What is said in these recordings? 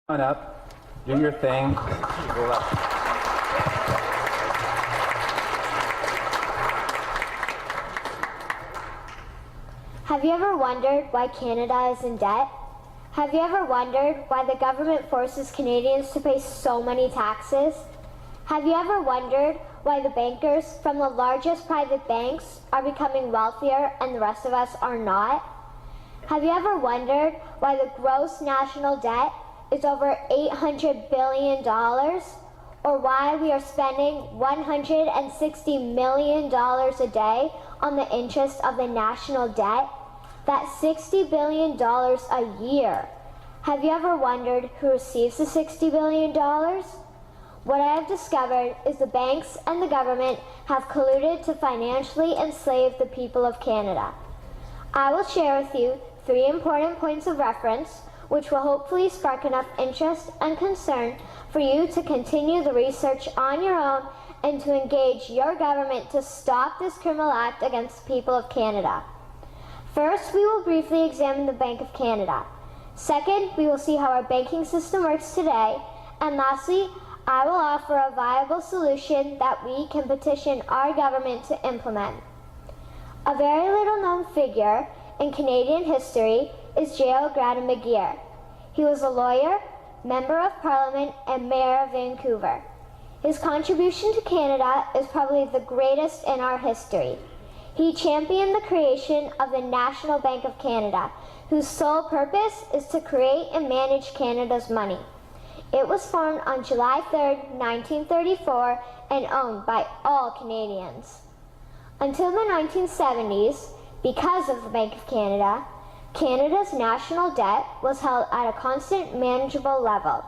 on up, do your thing. Have you ever wondered why Canada is in debt? Have you ever wondered why the government forces Canadians to pay so many taxes? Have you ever wondered why the bankers from the largest private banks are becoming wealthier and the rest of us are not? Have you ever wondered why the gross national debt is over $800 billion? Or why we are spending $160 million a day on the interest of the national debt? That's $60 billion a year. Have you ever wondered who receives the $60 billion? What I have discovered is the banks and the government have colluded to financially enslave the people of Canada. I will share with you 3 important points of reference, which will hopefully spark enough interest and concern for you to continue the research on your own and to engage your government to stop this criminal act against the people of Canada. First, we will briefly examine the Bank of Canada. Second, we will see how our banking system works today. And lastly, I will offer a viable solution that we can petition our government to implement. A very little known figure in Canadian history is J.O. Graham McGeer. He was a lawyer, member of Parliament, and mayor of Vancouver. His contribution to Canada is probably the greatest in our history. He championed the creation of the National Bank of Canada, whose sole purpose is to create and manage Canada's money. It was formed on July 3, 1934, and owned by all Canadians. Until the 1970s, because of the Bank of Canada, Canada's national debt was held at a constant, manageable level,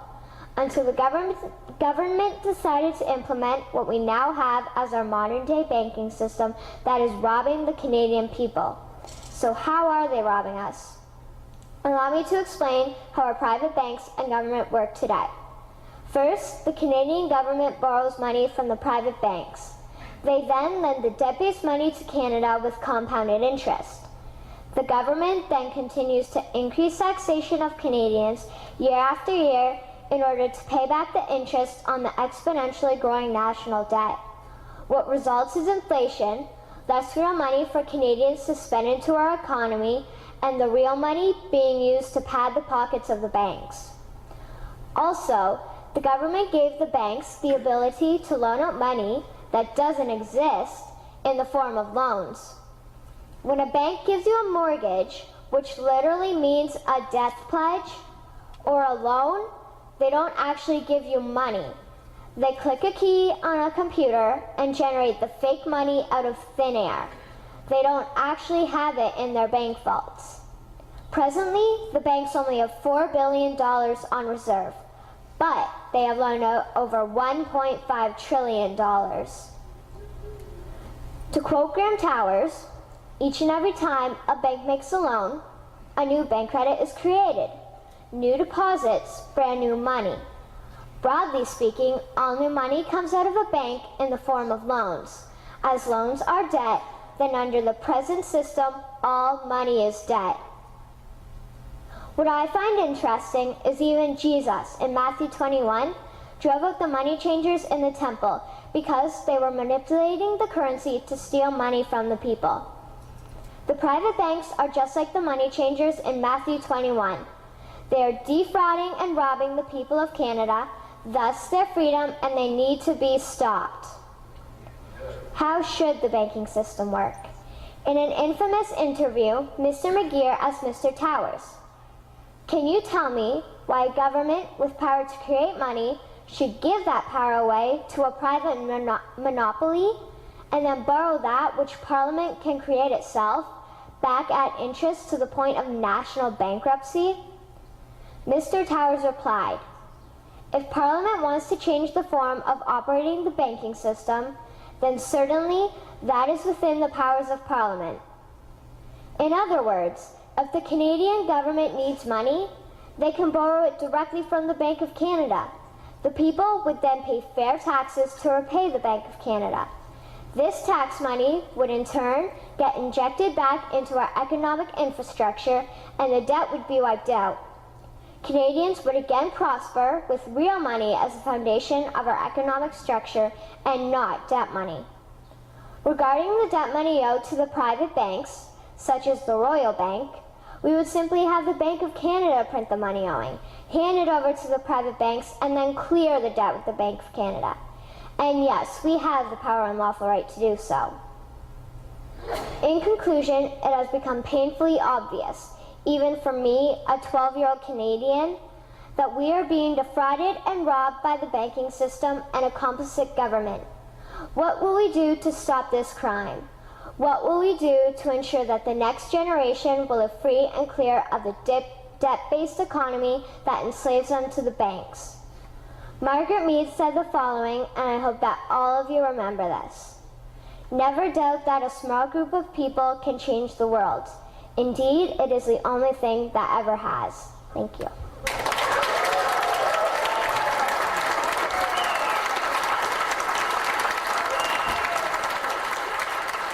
until the government decided to implement what we now have as our modern-day banking system that is robbing the Canadian people. So how are they robbing us? Allow me to explain how our private banks and government work today. First, the Canadian government borrows money from the private banks. They then lend the debt-based money to Canada with compounded interest. The government then continues to increase taxation of Canadians year after year in order to pay back the interest on the exponentially growing national debt. What results is inflation, less real money for Canadians to spend into our economy, and the real money being used to pad the pockets of the banks. Also, the government gave the banks the ability to loan out money that doesn't exist in the form of loans. When a bank gives you a mortgage, which literally means a death pledge, or a loan, they don't actually give you money. They click a key on a computer and generate the fake money out of thin air. They don't actually have it in their bank vaults. Presently, the banks only have $4 billion on reserve, but they have loaned out over $1.5 trillion. To quote Graham Towers, each and every time a bank makes a loan, a new bank credit is created. New deposits, brand new money. Broadly speaking, all new money comes out of a bank in the form of loans. As loans are debt, then under the present system, all money is debt. What I find interesting is even Jesus, in Matthew 21, drove out the money changers in the temple because they were manipulating the currency to steal money from the people. The private banks are just like the money changers in Matthew 21. They are defrauding and robbing the people of Canada, thus their freedom, and they need to be stopped. How should the banking system work? In an infamous interview, Mr. McGeer asked Mr. Towers, "Can you tell me why a government with power to create money should give that power away to a private monopoly and then borrow that which Parliament can create itself back at interest to the point of national bankruptcy?" Mr. Towers replied, "If Parliament wants to change the form of operating the banking system, then certainly that is within the powers of Parliament. In other words, if the Canadian government needs money, they can borrow it directly from the Bank of Canada. The people would then pay fair taxes to repay the Bank of Canada. This tax money would in turn get injected back into our economic infrastructure and the debt would be wiped out. Canadians would again prosper with real money as the foundation of our economic structure and not debt money. Regarding the debt money owed to the private banks, such as the Royal Bank, we would simply have the Bank of Canada print the money owing, hand it over to the private banks, and then clear the debt with the Bank of Canada. And yes, we have the power and lawful right to do so. In conclusion, it has become painfully obvious, even for me, a 12-year-old Canadian, that we are being defrauded and robbed by the banking system and a complicit government. What will we do to stop this crime? What will we do to ensure that the next generation will live free and clear of the debt-based economy that enslaves them to the banks? Margaret Mead said the following, and I hope that all of you remember this. Never doubt that a small group of people can change the world. Indeed, it is the only thing that ever has. Thank you.